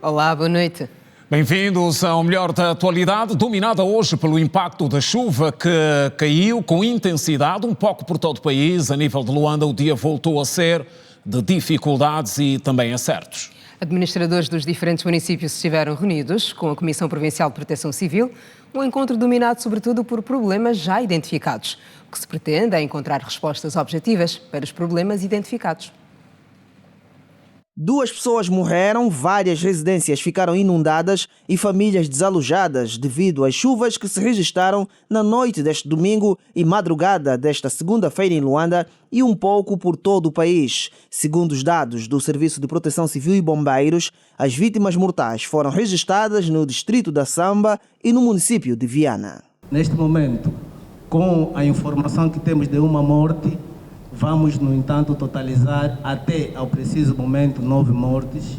Olá, boa noite. Bem-vindos ao melhor da atualidade, dominada hoje pelo impacto da chuva que caiu com intensidade um pouco por todo o país. A nível de Luanda, o dia voltou a ser de dificuldades e também acertos. Administradores dos diferentes municípios estiveram reunidos com a Comissão Provincial de Proteção Civil, um encontro dominado sobretudo por problemas já identificados. O que se pretende é encontrar respostas objetivas para os problemas identificados. 2 pessoas morreram, várias residências ficaram inundadas e famílias desalojadas devido às chuvas que se registraram na noite deste domingo e madrugada desta segunda-feira em Luanda e um pouco por todo o país. Segundo os dados do Serviço de Proteção Civil e Bombeiros, as vítimas mortais foram registradas no distrito da Samba e no município de Viana. Neste momento, com a informação que temos de uma morte, vamos, no entanto, totalizar até ao preciso momento 9 mortes.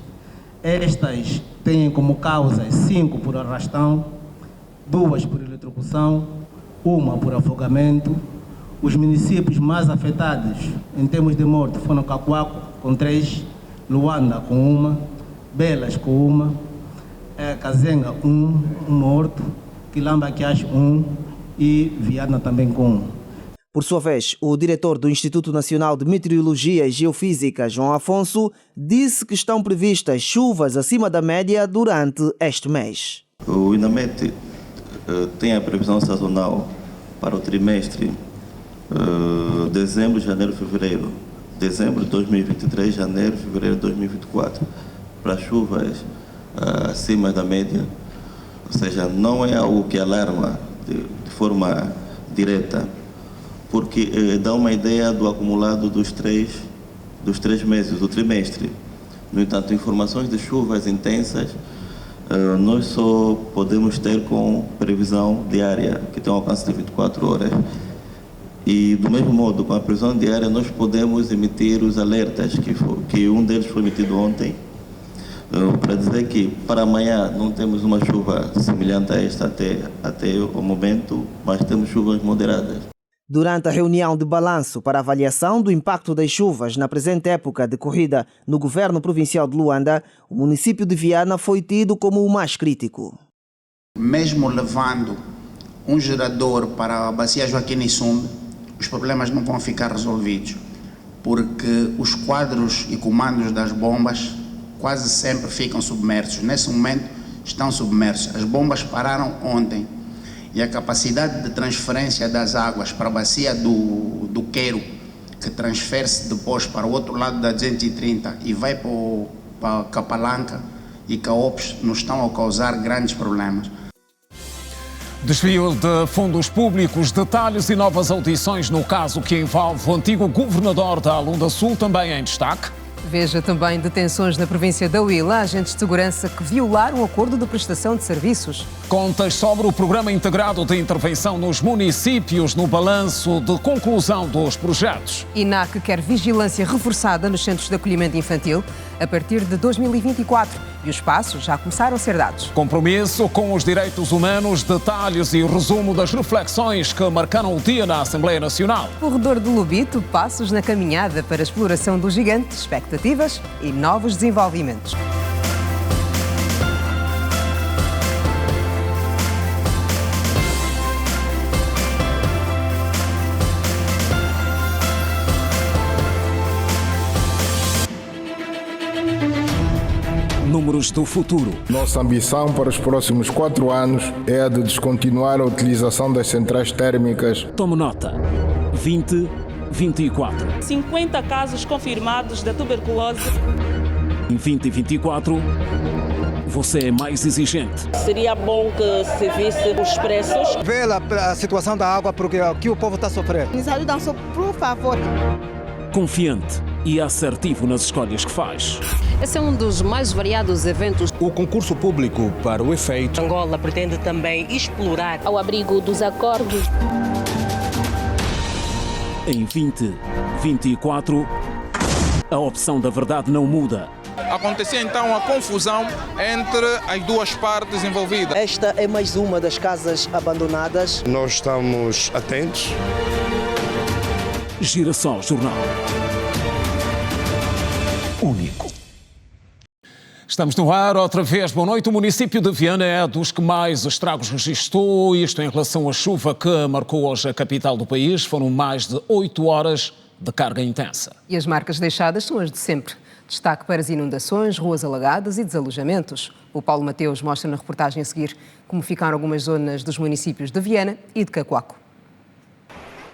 Estas têm como causas 5 por arrastão, 2 por eletrocução, 1 por afogamento. Os municípios mais afetados em termos de morte foram Cacoaco com 3, Luanda com 1, Belas com 1, Kazenga 1 morto, Quilamba Quiacho 1 e Viana também com 1. Por sua vez, o diretor do Instituto Nacional de Meteorologia e Geofísica, João Afonso, disse que estão previstas chuvas acima da média durante este mês. O INAMET tem a previsão sazonal para o trimestre dezembro, janeiro, fevereiro. Dezembro de 2023, janeiro, fevereiro de 2024. Para chuvas acima da média, ou seja, não é algo que alarma de forma direta, porque dá uma ideia do acumulado dos três meses, do trimestre. No entanto, informações de chuvas intensas nós só podemos ter com previsão diária, que tem um alcance de 24 horas. E, do mesmo modo, com a previsão diária, nós podemos emitir os alertas, que um deles foi emitido ontem, para dizer que para amanhã não temos uma chuva semelhante a esta até o momento, mas temos chuvas moderadas. Durante a reunião de balanço para avaliação do impacto das chuvas na presente época decorrida no Governo Provincial de Luanda, o município de Viana foi tido como o mais crítico. Mesmo levando um gerador para a bacia Joaquim Issumbe, os problemas não vão ficar resolvidos, porque os quadros e comandos das bombas quase sempre ficam submersos. Nesse momento estão submersos. As bombas pararam ontem. E a capacidade de transferência das águas para a bacia do Quero, que transfere-se depois para o outro lado da 230 e vai para Capalanca e Caopes, nos estão a causar grandes problemas. Desvio de fundos públicos, detalhes e novas audições no caso que envolve o antigo governador da Luanda Sul, também em destaque. Veja também detenções na província da Huila, agentes de segurança que violaram o acordo de prestação de serviços. Contas sobre o Programa Integrado de Intervenção nos Municípios no balanço de conclusão dos projetos. INAC quer vigilância reforçada nos centros de acolhimento infantil a partir de 2024 e os passos já começaram a ser dados. Compromisso com os direitos humanos, detalhes e resumo das reflexões que marcaram o dia na Assembleia Nacional. Corredor de Lobito, passos na caminhada para a exploração do gigante, expectativas e novos desenvolvimentos. Números do futuro. Nossa ambição para os próximos 4 anos é a de descontinuar a utilização das centrais térmicas. Tome nota. 2024. 50 casos confirmados da tuberculose. Em 2024, você é mais exigente. Seria bom que se visse os preços. Vê a situação da água, porque aqui o povo está sofrendo. Nos ajudam, por favor. Confiante e assertivo nas escolhas que faz. Esse é um dos mais variados eventos. O concurso público para o efeito. Angola pretende também explorar ao abrigo dos acordos. Em 2024, a opção da verdade não muda. Acontecia então a confusão entre as duas partes envolvidas. Esta é mais uma das casas abandonadas. Nós estamos atentos. Girassol Jornal. Único. Estamos no ar, outra vez, boa noite. O município de Viana é dos que mais estragos registrou, isto em relação à chuva que marcou hoje a capital do país. Foram mais de 8 horas de carga intensa. E as marcas deixadas são as de sempre. Destaque para as inundações, ruas alagadas e desalojamentos. O Paulo Mateus mostra na reportagem a seguir como ficaram algumas zonas dos municípios de Viana e de Cacoaco.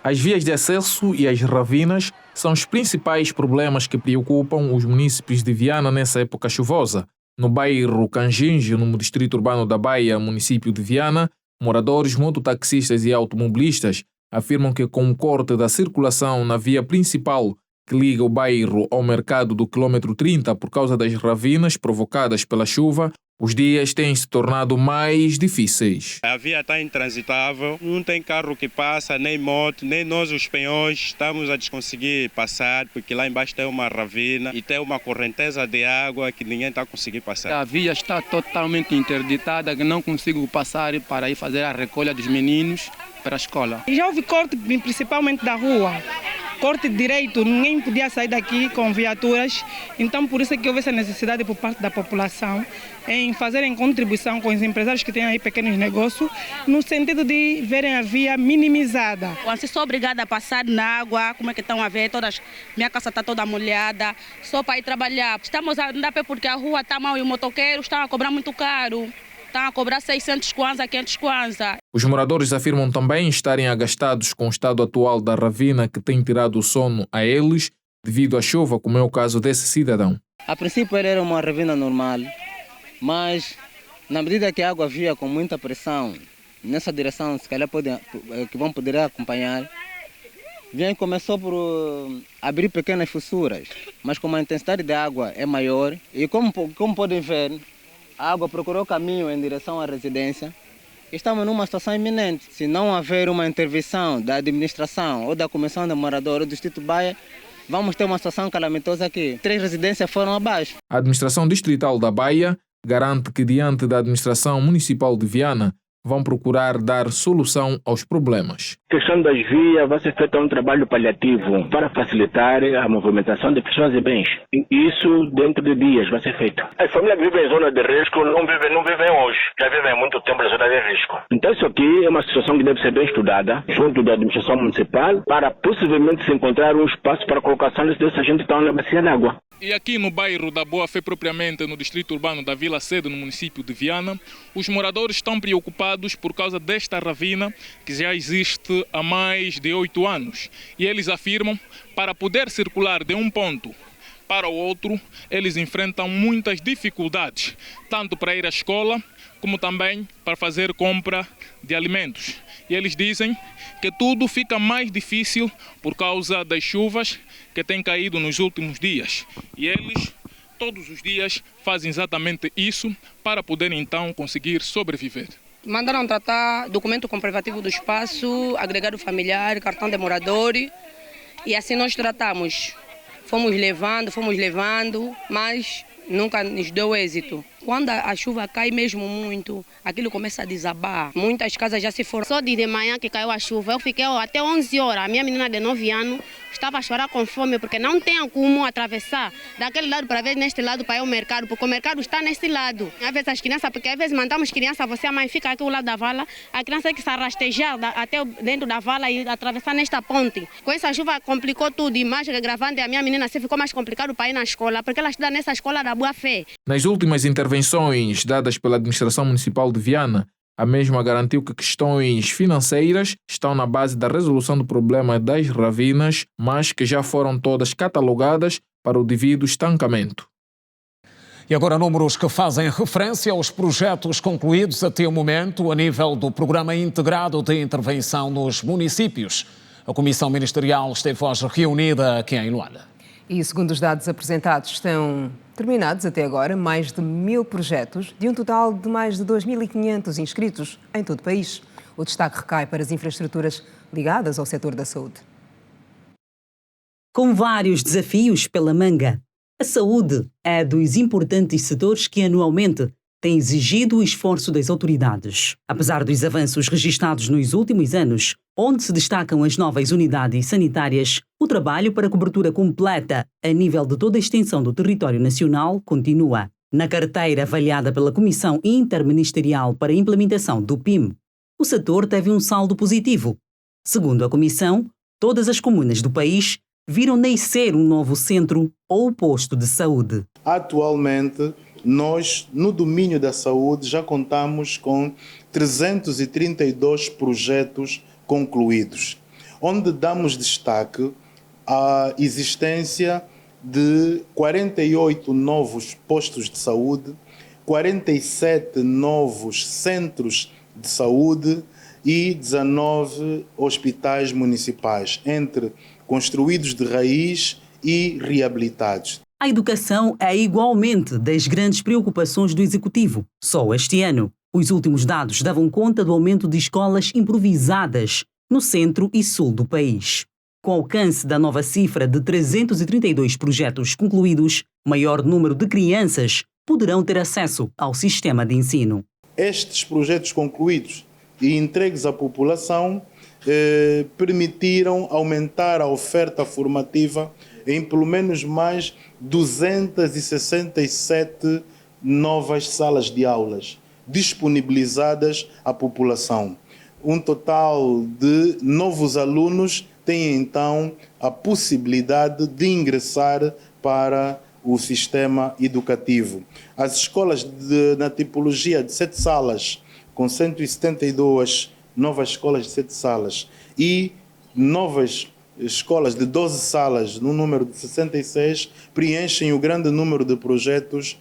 As vias de acesso e as ravinas são os principais problemas que preocupam os municípios de Viana nessa época chuvosa. No bairro Canjinge, no distrito urbano da Baia, município de Viana, moradores, mototaxistas e automobilistas afirmam que com o corte da circulação na via principal que liga o bairro ao mercado do quilômetro 30 por causa das ravinas provocadas pela chuva, os dias têm se tornado mais difíceis. A via está intransitável, não tem carro que passa, nem moto, nem nós os peões estamos a conseguir passar, porque lá embaixo tem uma ravina e tem uma correnteza de água que ninguém está conseguindo passar. A via está totalmente interditada, que não consigo passar para ir fazer a recolha dos meninos para a escola. Já houve corte principalmente da rua. Corte direito, ninguém podia sair daqui com viaturas, então por isso é que houve essa necessidade por parte da população em fazerem contribuição com os empresários que têm aí pequenos negócios, no sentido de verem a via minimizada. Eu sou obrigada a passar na água, como é que estão a ver, minha casa está toda molhada, só para ir trabalhar. Estamos a andar a pé porque a rua está mal e os motoqueiros estão a cobrar muito caro. Estão a cobrar 600 kwanza, 500 kwanza. Os moradores afirmam também estarem agastados com o estado atual da ravina que tem tirado o sono a eles devido à chuva, como é o caso desse cidadão. A princípio era uma ravina normal, mas na medida que a água vinha com muita pressão nessa direção, se calhar que vão poder acompanhar, começou por abrir pequenas fissuras, mas como a intensidade da água é maior e como podem ver, a água procurou caminho em direção à residência. Estamos numa situação iminente. Se não haver uma intervenção da administração ou da comissão de moradores do Distrito Baia, vamos ter uma situação calamitosa aqui. 3 residências foram abaixo. A administração distrital da Baia garante que, diante da administração municipal de Viana, vão procurar dar solução aos problemas. A questão das vias vai ser feito um trabalho paliativo para facilitar a movimentação de pessoas e bens. E isso dentro de dias vai ser feito. As famílias que vivem em zona de risco não vivem hoje, já vivem há muito tempo na zona de risco. Então isso aqui é uma situação que deve ser bem estudada junto da administração municipal para possivelmente se encontrar um espaço para a colocação dessa gente que está na bacia d'água. E aqui no bairro da Boa Fé, propriamente no distrito urbano da Vila Sede, no município de Viana, os moradores estão preocupados por causa desta ravina que já existe há mais de 8 anos. E eles afirmam que para poder circular de um ponto para o outro, eles enfrentam muitas dificuldades, tanto para ir à escola, como também para fazer compra de alimentos. E eles dizem que tudo fica mais difícil por causa das chuvas que têm caído nos últimos dias. E eles, todos os dias, fazem exatamente isso para poder então conseguir sobreviver. Mandaram tratar documento comprovativo do espaço, agregado familiar, cartão de morador, e assim nós tratamos. Fomos levando, mas nunca nos deu êxito. Quando a chuva cai mesmo muito, aquilo começa a desabar. Muitas casas já se foram. Só de manhã que caiu a chuva, eu fiquei até 11 horas. A minha menina de 9 anos estava a chorar com fome, porque não tem como atravessar daquele lado para ver neste lado para ir ao mercado, porque o mercado está neste lado. Às vezes as crianças, porque às vezes mandamos criança, você a mãe fica aqui ao lado da vala, a criança tem que se arrastejar até dentro da vala e atravessar nesta ponte. Com essa chuva complicou tudo, e mais gravante, a minha menina se ficou mais complicado para ir na escola, porque ela estuda nessa escola da Boa Fé. Nas últimas intervenções dadas pela administração municipal de Viana, a mesma garantiu que questões financeiras estão na base da resolução do problema das ravinas, mas que já foram todas catalogadas para o devido estancamento. E agora números que fazem referência aos projetos concluídos até o momento a nível do Programa Integrado de Intervenção nos Municípios. A Comissão Ministerial esteve hoje reunida aqui em Luanda. E segundo os dados apresentados, estão terminados até agora mais de 1000 projetos, de um total de mais de 2.500 inscritos em todo o país. O destaque recai para as infraestruturas ligadas ao setor da saúde. Com vários desafios pela manga, a saúde é dos importantes setores que anualmente tem exigido o esforço das autoridades. Apesar dos avanços registrados nos últimos anos, onde se destacam as novas unidades sanitárias, o trabalho para a cobertura completa a nível de toda a extensão do território nacional continua. Na carteira avaliada pela Comissão Interministerial para a Implementação do PIM, o setor teve um saldo positivo. Segundo a Comissão, todas as comunas do país viram nascer um novo centro ou posto de saúde. Atualmente, nós, no domínio da saúde, já contamos com 332 projetos concluídos, onde damos destaque à existência de 48 novos postos de saúde, 47 novos centros de saúde e 19 hospitais municipais, entre construídos de raiz e reabilitados. A educação é igualmente das grandes preocupações do Executivo. Só este ano, os últimos dados davam conta do aumento de escolas improvisadas no centro e sul do país. Com o alcance da nova cifra de 332 projetos concluídos, maior número de crianças poderão ter acesso ao sistema de ensino. Estes projetos concluídos e entregues à população permitiram aumentar a oferta formativa em pelo menos mais 267 novas salas de aulas disponibilizadas à população. Um total de novos alunos têm então a possibilidade de ingressar para o sistema educativo. As escolas na tipologia de 7 salas, com 172 novas escolas de 7 salas e novas escolas de 12 salas, no número de 66, preenchem o grande número de projetos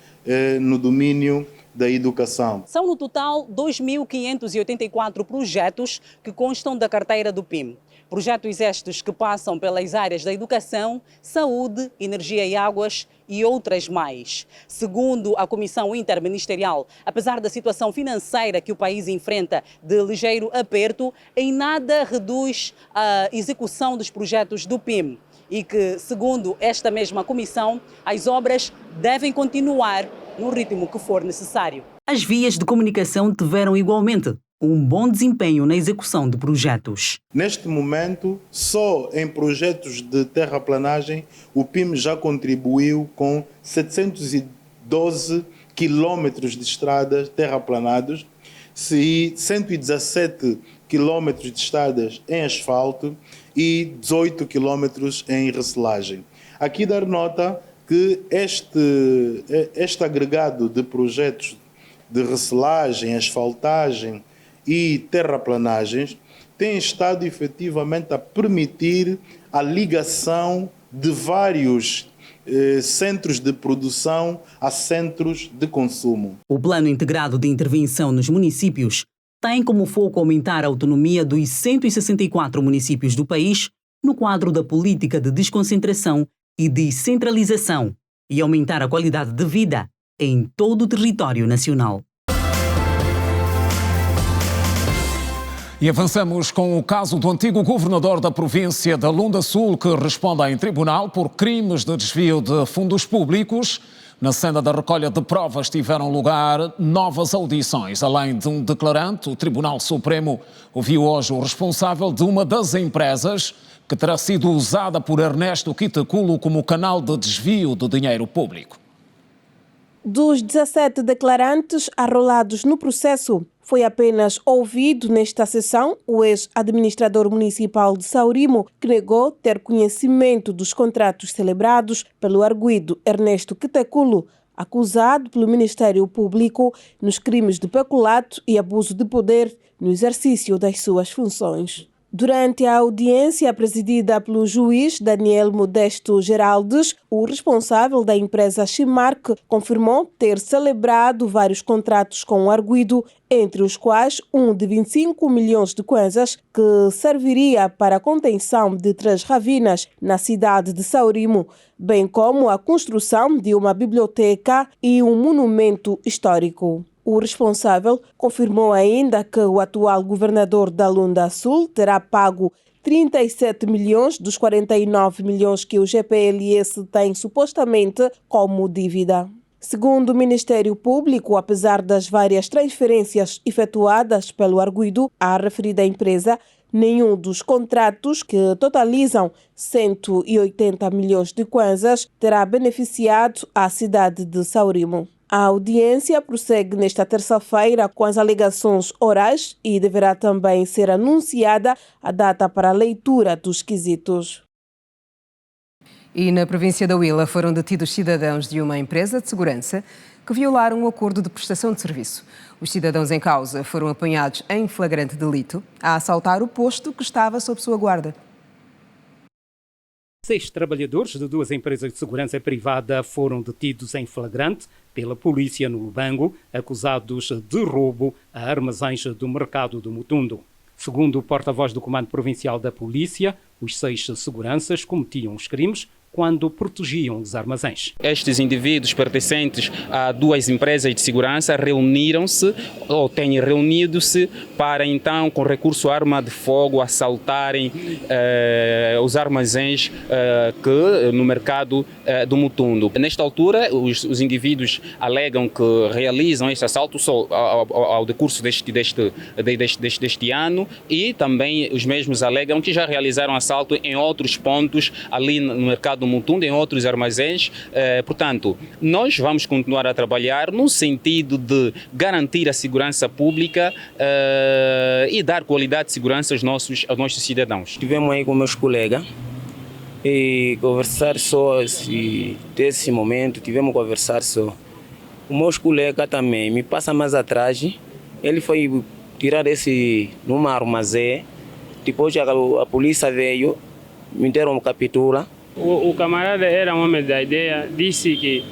no domínio da educação. São no total 2.584 projetos que constam da carteira do PIM. Projetos estes que passam pelas áreas da educação, saúde, energia e águas e outras mais. Segundo a Comissão Interministerial, apesar da situação financeira que o país enfrenta de ligeiro aperto, em nada reduz a execução dos projetos do PIM e que, segundo esta mesma comissão, as obras devem continuar no ritmo que for necessário. As vias de comunicação tiveram igualmente um bom desempenho na execução de projetos. Neste momento, só em projetos de terraplanagem, o PIM já contribuiu com 712 quilómetros de estradas terraplanados e 117 quilómetros de estradas em asfalto e 18 quilómetros em recelagem. Aqui dar nota que este agregado de projetos de recelagem, asfaltagem e terraplanagens tem estado efetivamente a permitir a ligação de vários centros de produção a centros de consumo. O Plano Integrado de Intervenção nos Municípios tem como foco aumentar a autonomia dos 164 municípios do país no quadro da política de desconcentração e descentralização e aumentar a qualidade de vida em todo o território nacional. E avançamos com o caso do antigo governador da província da Lunda Sul, que responde em tribunal por crimes de desvio de fundos públicos. Na senda da recolha de provas tiveram lugar novas audições. Além de um declarante, o Tribunal Supremo ouviu hoje o responsável de uma das empresas que terá sido usada por Ernesto Quitaculo como canal de desvio de dinheiro público. Dos 17 declarantes arrolados no processo, foi apenas ouvido nesta sessão o ex-administrador municipal de Saurimo, que negou ter conhecimento dos contratos celebrados pelo arguido Ernesto Quitaculo, acusado pelo Ministério Público nos crimes de peculato e abuso de poder no exercício das suas funções. Durante a audiência presidida pelo juiz Daniel Modesto Geraldes, o responsável da empresa Chimark confirmou ter celebrado vários contratos com o arguido, entre os quais um de 25 milhões de kwanzas, que serviria para a contenção de 3 ravinas na cidade de Saurimo, bem como a construção de uma biblioteca e um monumento histórico. O responsável confirmou ainda que o atual governador da Lunda Sul terá pago 37 milhões dos 49 milhões que o GPLS tem supostamente como dívida. Segundo o Ministério Público, apesar das várias transferências efetuadas pelo arguido à referida empresa, nenhum dos contratos, que totalizam 180 milhões de kwanzas, terá beneficiado a cidade de Saurimo. A audiência prossegue nesta terça-feira com as alegações orais e deverá também ser anunciada a data para a leitura dos quesitos. E na província da Huila foram detidos cidadãos de uma empresa de segurança que violaram um acordo de prestação de serviço. Os cidadãos em causa foram apanhados em flagrante delito a assaltar o posto que estava sob sua guarda. 6 trabalhadores de 2 empresas de segurança privada foram detidos em flagrante pela polícia no Lubango, acusados de roubo a armazéns do mercado do Mutundo. Segundo o porta-voz do Comando Provincial da Polícia, os 6 seguranças cometiam os crimes quando protegiam os armazéns. Estes indivíduos pertencentes a 2 empresas de segurança reuniram-se ou têm reunido-se para então, com recurso à arma de fogo, assaltarem os armazéns no mercado do Mutundo. Nesta altura, os indivíduos alegam que realizam este assalto só ao decurso deste ano e também os mesmos alegam que já realizaram assalto em outros pontos ali no mercado do Mutundo, em outros armazéns. Portanto, nós vamos continuar a trabalhar no sentido de garantir a segurança pública e dar qualidade de segurança aos nossos cidadãos. Estivemos aí com meus colegas e conversar só desse momento, tivemos a conversar só. O meu colega também me passa mais atrás, ele foi tirar esse numa armazém, depois a polícia veio, me deram uma captura. O camarada era um homem da ideia, disse que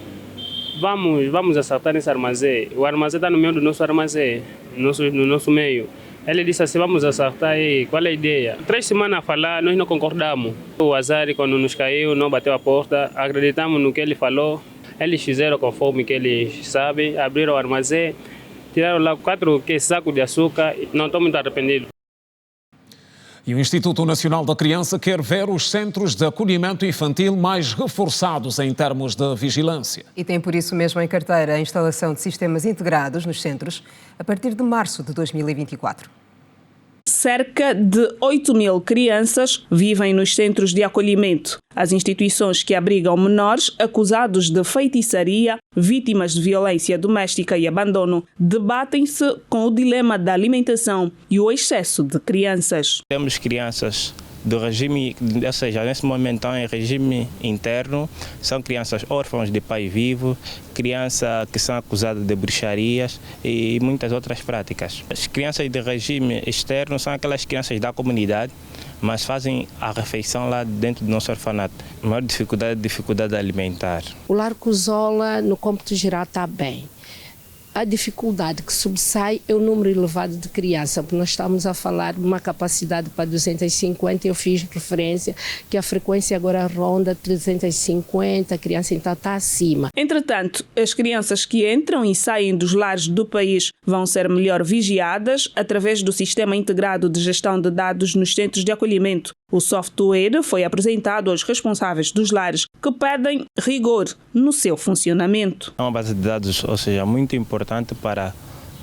vamos assaltar esse armazém. O armazém está no meio do nosso armazém, no nosso meio. Ele disse assim, vamos assaltar aí, qual é a ideia? 3 semanas a falar, nós não concordamos. O azar, quando nos caiu, não bateu a porta, acreditamos no que ele falou. Eles fizeram conforme que eles sabem, abriram o armazém, tiraram lá 4 sacos de açúcar, não estou muito arrependido. E o Instituto Nacional da Criança quer ver os centros de acolhimento infantil mais reforçados em termos de vigilância. E tem por isso mesmo em carteira a instalação de sistemas integrados nos centros a partir de março de 2024. Cerca de 8.000 crianças vivem nos centros de acolhimento. As instituições que abrigam menores acusados de feitiçaria, vítimas de violência doméstica e abandono, debatem-se com o dilema da alimentação e o excesso de crianças. Temos crianças do regime, ou seja, nesse momento estão em regime interno, são crianças órfãos de pai vivo, crianças que são acusadas de bruxarias e muitas outras práticas. As crianças de regime externo são aquelas crianças da comunidade, mas fazem a refeição lá dentro do nosso orfanato. A maior dificuldade alimentar. O Lar Cuzola, no cômputo geral, está bem. A dificuldade que sobressai é o número elevado de crianças, porque nós estamos a falar de uma capacidade para 250, eu fiz referência que a frequência agora ronda 350, a criança então está acima. Entretanto, as crianças que entram e saem dos lares do país vão ser melhor vigiadas através do Sistema Integrado de Gestão de Dados nos Centros de Acolhimento. O software foi apresentado aos responsáveis dos lares, que pedem rigor no seu funcionamento. É uma base de dados, ou seja, muito importante para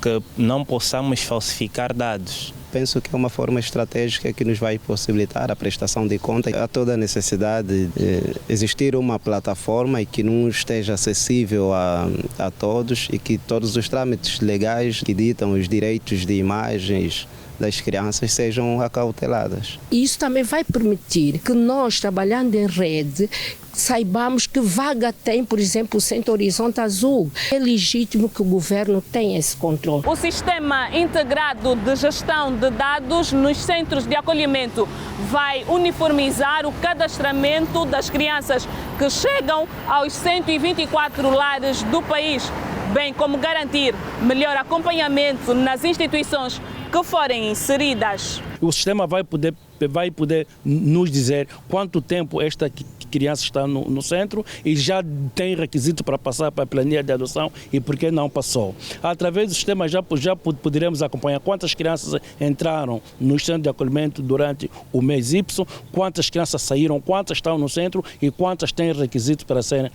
que não possamos falsificar dados. Penso que é uma forma estratégica que nos vai possibilitar a prestação de contas. Há toda a necessidade de existir uma plataforma e que não esteja acessível a todos e que todos os trâmites legais que ditam os direitos de imagens das crianças sejam acauteladas. Isso também vai permitir que nós, trabalhando em rede, saibamos que vaga tem, por exemplo, o Centro Horizonte Azul. É legítimo que o governo tenha esse controle. O Sistema Integrado de Gestão de Dados nos Centros de Acolhimento vai uniformizar o cadastramento das crianças que chegam aos 124 lares do país, bem como garantir melhor acompanhamento nas instituições que forem inseridas. O sistema vai poder nos dizer quanto tempo esta criança está no centro e já tem requisito para passar para a planilha de adoção e por que não passou. Através do sistema já poderemos acompanhar quantas crianças entraram no centro de acolhimento durante o mês Y, quantas crianças saíram, quantas estão no centro e quantas têm requisito para serem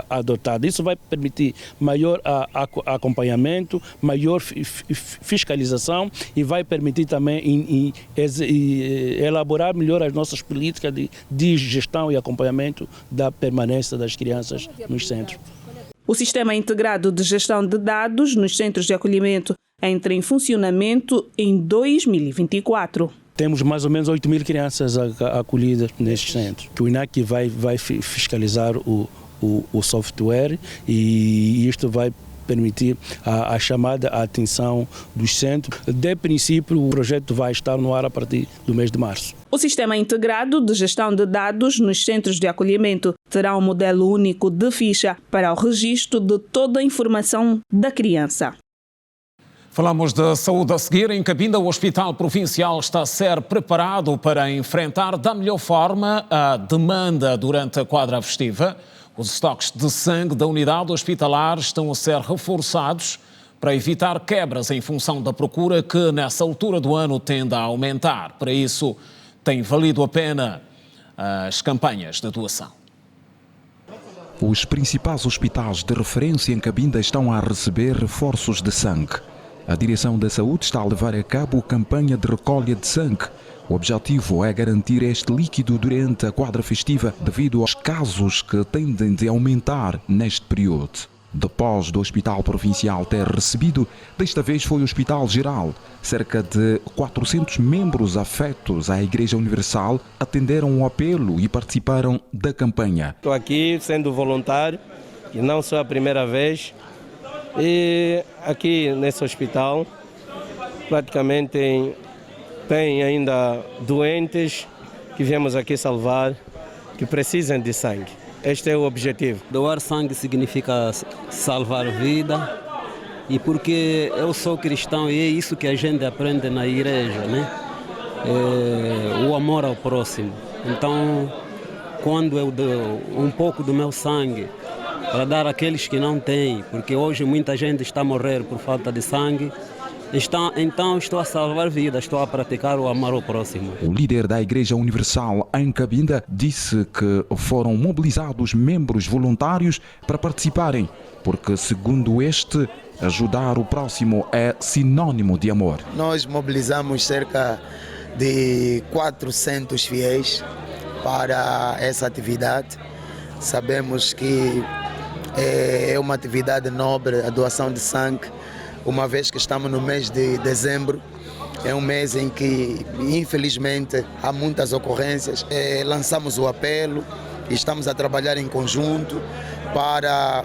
adotadas. Isso vai permitir maior acompanhamento, maior fiscalização e vai permitir também elaborar melhor as nossas políticas de gestão e acompanhamento da permanência das crianças nos centros. O Sistema Integrado de Gestão de Dados nos Centros de Acolhimento entra em funcionamento em 2024. Temos mais ou menos 8.000 crianças acolhidas nestes centros. O INAC vai fiscalizar o software e isto vai permitir a chamada atenção dos centros. De princípio, o projeto vai estar no ar a partir do mês de março. O Sistema Integrado de Gestão de Dados nos Centros de Acolhimento terá um modelo único de ficha para o registro de toda a informação da criança. Falamos de saúde a seguir. Em Cabinda, o Hospital Provincial está a ser preparado para enfrentar da melhor forma a demanda durante a quadra festiva. Os estoques de sangue da unidade hospitalar estão a ser reforçados para evitar quebras em função da procura que, nessa altura do ano, tende a aumentar. Para isso, tem valido a pena as campanhas de doação. Os principais hospitais de referência em Cabinda estão a receber reforços de sangue. A Direção da Saúde está a levar a cabo a campanha de recolha de sangue. O objetivo é garantir este líquido durante a quadra festiva devido aos casos que tendem a aumentar neste período. Depois do Hospital Provincial ter recebido, desta vez foi o Hospital Geral. Cerca de 400 membros afetos à Igreja Universal atenderam o apelo e participaram da campanha. Estou aqui sendo voluntário e não sou a primeira vez. E aqui nesse hospital praticamente tem ainda doentes que viemos aqui salvar, que precisam de sangue. Este é o objetivo. Doar sangue significa salvar vida, e porque eu sou cristão e é isso que a gente aprende na igreja, né? O amor ao próximo. Então, quando eu dou um pouco do meu sangue para dar àqueles que não têm, porque hoje muita gente está a morrer por falta de sangue, então estou a salvar vidas, estou a praticar o amor ao próximo. O líder da Igreja Universal em Cabinda disse que foram mobilizados membros voluntários para participarem, porque, segundo este, ajudar o próximo é sinônimo de amor. Nós mobilizamos cerca de 400 fiéis para essa atividade. Sabemos que é uma atividade nobre, a doação de sangue, uma vez que estamos no mês de dezembro. É um mês em que, infelizmente, há muitas ocorrências. Lançamos o apelo e estamos a trabalhar em conjunto para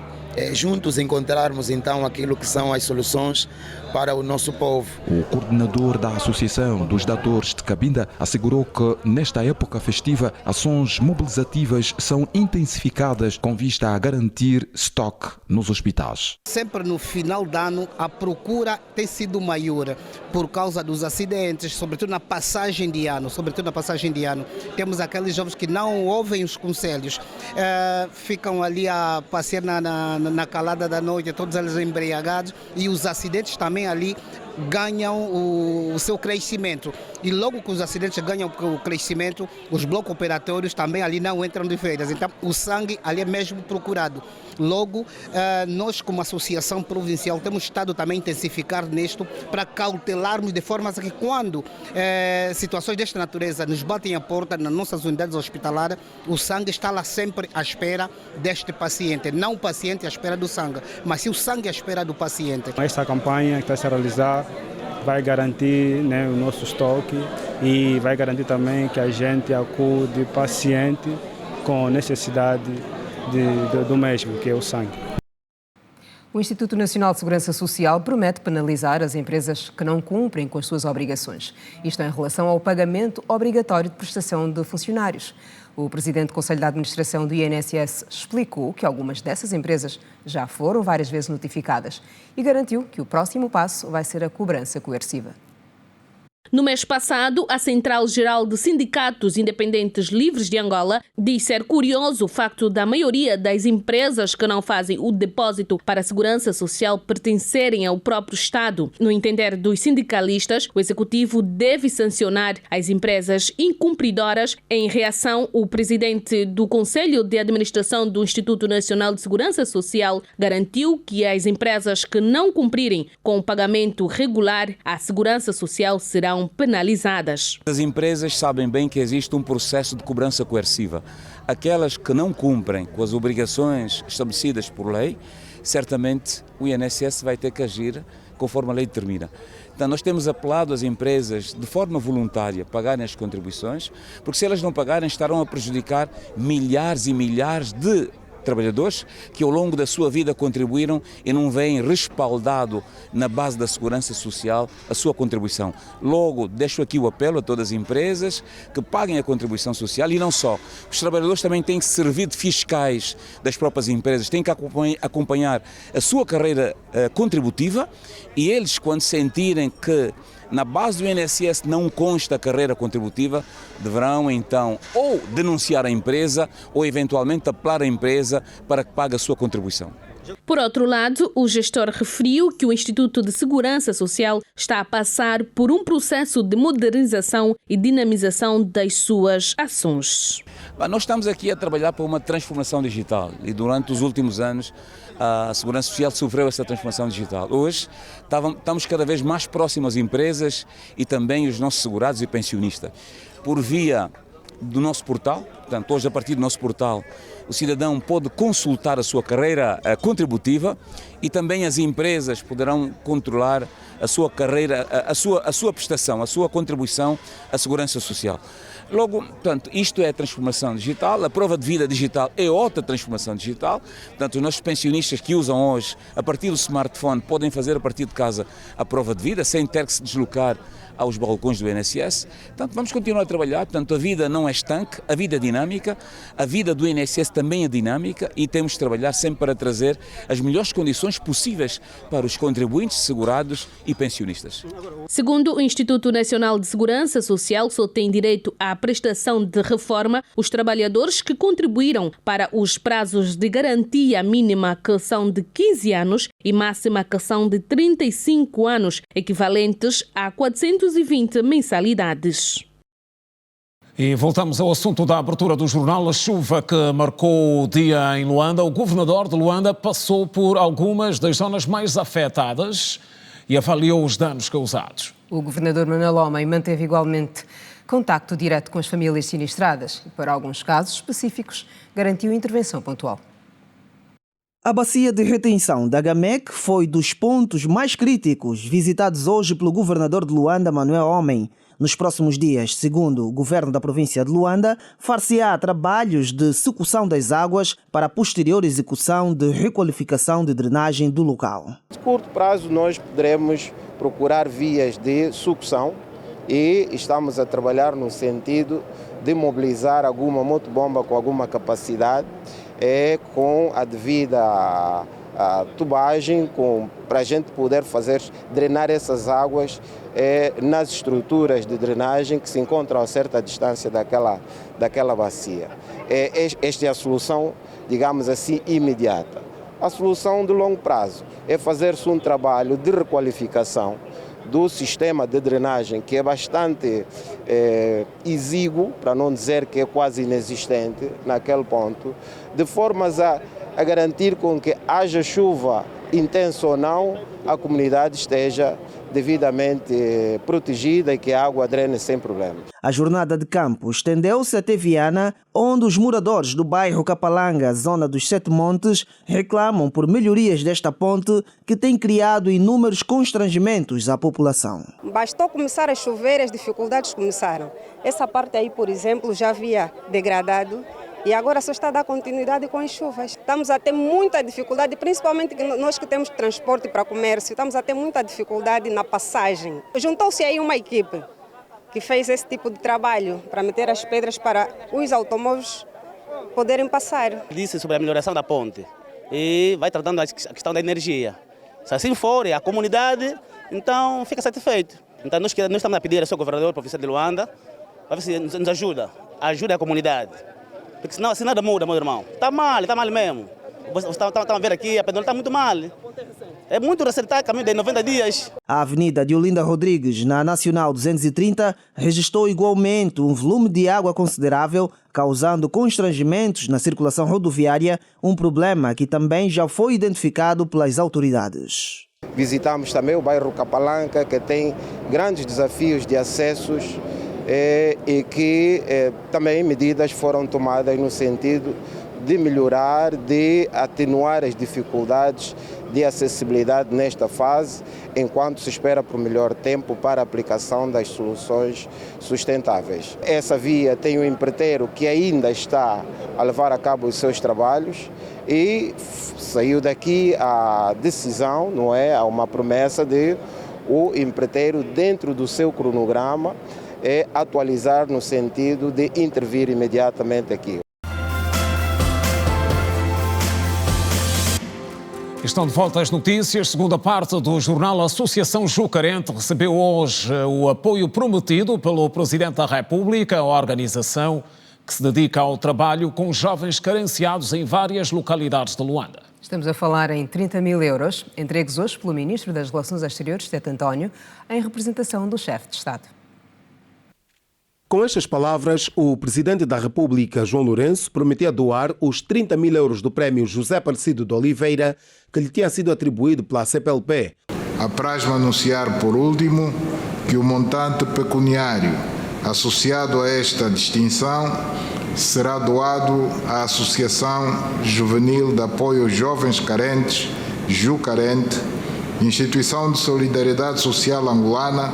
juntos encontrarmos então aquilo que são as soluções para o nosso povo. O coordenador da Associação dos Dadores de Cabinda assegurou que nesta época festiva ações mobilizativas são intensificadas com vista a garantir estoque nos hospitais. Sempre no final do ano a procura tem sido maior por causa dos acidentes, sobretudo na passagem de ano. Temos aqueles jovens que não ouvem os conselhos, ficam ali a passear na calada da noite, todos eles embriagados, e os acidentes também ali ganham o seu crescimento. E logo que os acidentes ganham o crescimento, os blocos operatórios também ali não entram de férias. Então o sangue ali é mesmo procurado. Logo, nós como associação provincial temos estado também a intensificar nisto para cautelarmos de forma que quando situações desta natureza nos batem a porta nas nossas unidades hospitalares, o sangue está lá sempre à espera deste paciente. Não o paciente à espera do sangue, mas sim o sangue à espera do paciente. Esta campanha que está a se realizar vai garantir, né, o nosso estoque e vai garantir também que a gente acude paciente com necessidade do mesmo, que é o sangue. O Instituto Nacional de Segurança Social promete penalizar as empresas que não cumprem com as suas obrigações. Isto em relação ao pagamento obrigatório de prestação de funcionários. O presidente do Conselho de Administração do INSS explicou que algumas dessas empresas já foram várias vezes notificadas e garantiu que o próximo passo vai ser a cobrança coerciva. No mês passado, a Central-Geral de Sindicatos Independentes Livres de Angola disse ser curioso o facto da maioria das empresas que não fazem o depósito para a segurança social pertencerem ao próprio Estado. No entender dos sindicalistas, o Executivo deve sancionar as empresas incumpridoras. Em reação, o presidente do Conselho de Administração do Instituto Nacional de Segurança Social garantiu que as empresas que não cumprirem com o pagamento regular à segurança social serão penalizadas. As empresas sabem bem que existe um processo de cobrança coerciva. Aquelas que não cumprem com as obrigações estabelecidas por lei certamente o INSS vai ter que agir conforme a lei determina. Então, nós temos apelado às empresas de forma voluntária a pagarem as contribuições, porque se elas não pagarem estarão a prejudicar milhares e milhares de trabalhadores que ao longo da sua vida contribuíram e não veem respaldado na base da segurança social a sua contribuição. Logo, deixo aqui o apelo a todas as empresas que paguem a contribuição social e não só. Os trabalhadores também têm que servir de fiscais das próprias empresas, têm que acompanhar a sua carreira contributiva e eles, quando sentirem que na base do INSS não consta a carreira contributiva, deverão então ou denunciar a empresa ou eventualmente apelar a empresa para que pague a sua contribuição. Por outro lado, o gestor referiu que o Instituto de Segurança Social está a passar por um processo de modernização e dinamização das suas ações. Nós estamos aqui a trabalhar para uma transformação digital e durante os últimos anos a Segurança Social sofreu essa transformação digital. Hoje estamos cada vez mais próximos às empresas e também os nossos segurados e pensionistas. Por via do nosso portal, portanto, hoje a partir do nosso portal, o cidadão pode consultar a sua carreira contributiva e também as empresas poderão controlar a sua carreira, a sua prestação, a sua contribuição à Segurança Social. Logo, portanto, isto é a transformação digital, a prova de vida digital é outra transformação digital, portanto, os nossos pensionistas que usam hoje, a partir do smartphone, podem fazer a partir de casa a prova de vida, sem ter que se deslocar aos balcões do INSS. Portanto, vamos continuar a trabalhar, portanto, a vida não é estanque, a vida é dinâmica, a vida do INSS também é dinâmica e temos de trabalhar sempre para trazer as melhores condições possíveis para os contribuintes, segurados e pensionistas. Segundo o Instituto Nacional de Segurança Social, só têm direito à prestação de reforma os trabalhadores que contribuíram para os prazos de garantia mínima, que são de 15 anos e máxima, que são de 35 anos, equivalentes a 420 mensalidades. E voltamos ao assunto da abertura do jornal. A chuva que marcou o dia em Luanda. O governador de Luanda passou por algumas das zonas mais afetadas e avaliou os danos causados. O governador Manuel Homem manteve igualmente contacto direto com as famílias sinistradas e, para alguns casos específicos, garantiu intervenção pontual. A bacia de retenção da Gamec foi dos pontos mais críticos visitados hoje pelo governador de Luanda, Manuel Homem. Nos próximos dias, segundo o governo da província de Luanda, far-se-á trabalhos de sucção das águas para a posterior execução de requalificação de drenagem do local. A curto prazo nós poderemos procurar vias de sucção e estamos a trabalhar no sentido de mobilizar alguma motobomba com alguma capacidade com a devida tubagem para a gente poder drenar essas águas nas estruturas de drenagem que se encontram a certa distância daquela bacia. Esta é a solução, digamos assim, imediata. A solução de longo prazo é fazer-se um trabalho de requalificação do sistema de drenagem, que é bastante exíguo, para não dizer que é quase inexistente naquele ponto, de formas a garantir com que haja chuva intensa ou não, a comunidade esteja devidamente protegida e que a água drene sem problema. A jornada de campo estendeu-se até Viana, onde os moradores do bairro Capalanga, zona dos Sete Montes, reclamam por melhorias desta ponte que tem criado inúmeros constrangimentos à população. Bastou começar a chover, as dificuldades começaram. Essa parte aí, por exemplo, já havia degradado e agora só está a dar continuidade com as chuvas. Estamos a ter muita dificuldade, principalmente nós que temos transporte para comércio, estamos a ter muita dificuldade na passagem. Juntou-se aí uma equipe que fez esse tipo de trabalho para meter as pedras para os automóveis poderem passar. Disse sobre a melhoração da ponte e vai tratando a questão da energia. Se assim for, a comunidade, então fica satisfeito. Então nós estamos a pedir ao seu governador, província de Luanda, para ver se nos ajuda a comunidade. Porque senão assim nada muda, meu irmão. Está mal mesmo. Você está a ver aqui, a pedra está muito mal. É muito recente, caminho de 90 dias. A avenida de Olinda Rodrigues, na Nacional 230, registrou igualmente um volume de água considerável, causando constrangimentos na circulação rodoviária, um problema que também já foi identificado pelas autoridades. Visitamos também o bairro Capalanga, que tem grandes desafios de acessos e que também medidas foram tomadas no sentido de melhorar, de atenuar as dificuldades de acessibilidade nesta fase, enquanto se espera por melhor tempo para a aplicação das soluções sustentáveis. Essa via tem um empreiteiro que ainda está a levar a cabo os seus trabalhos e saiu daqui a decisão, não é? Há uma promessa de o empreiteiro, dentro do seu cronograma, atualizar no sentido de intervir imediatamente aqui. Estão de volta às notícias. Segunda parte do jornal Associação Jucarente recebeu hoje o apoio prometido pelo Presidente da República, a organização que se dedica ao trabalho com jovens carenciados em várias localidades de Luanda. Estamos a falar em 30 mil euros, entregues hoje pelo Ministro das Relações Exteriores, Tete António, em representação do chefe de Estado. Com estas palavras, o Presidente da República, João Lourenço, prometia doar os 30 mil euros do prémio José Aparecido de Oliveira, que lhe tinha sido atribuído pela CPLP. Apraz-me anunciar, por último, que o montante pecuniário associado a esta distinção será doado à Associação Juvenil de Apoio aos Jovens Carentes, Jucarente, instituição de solidariedade social angolana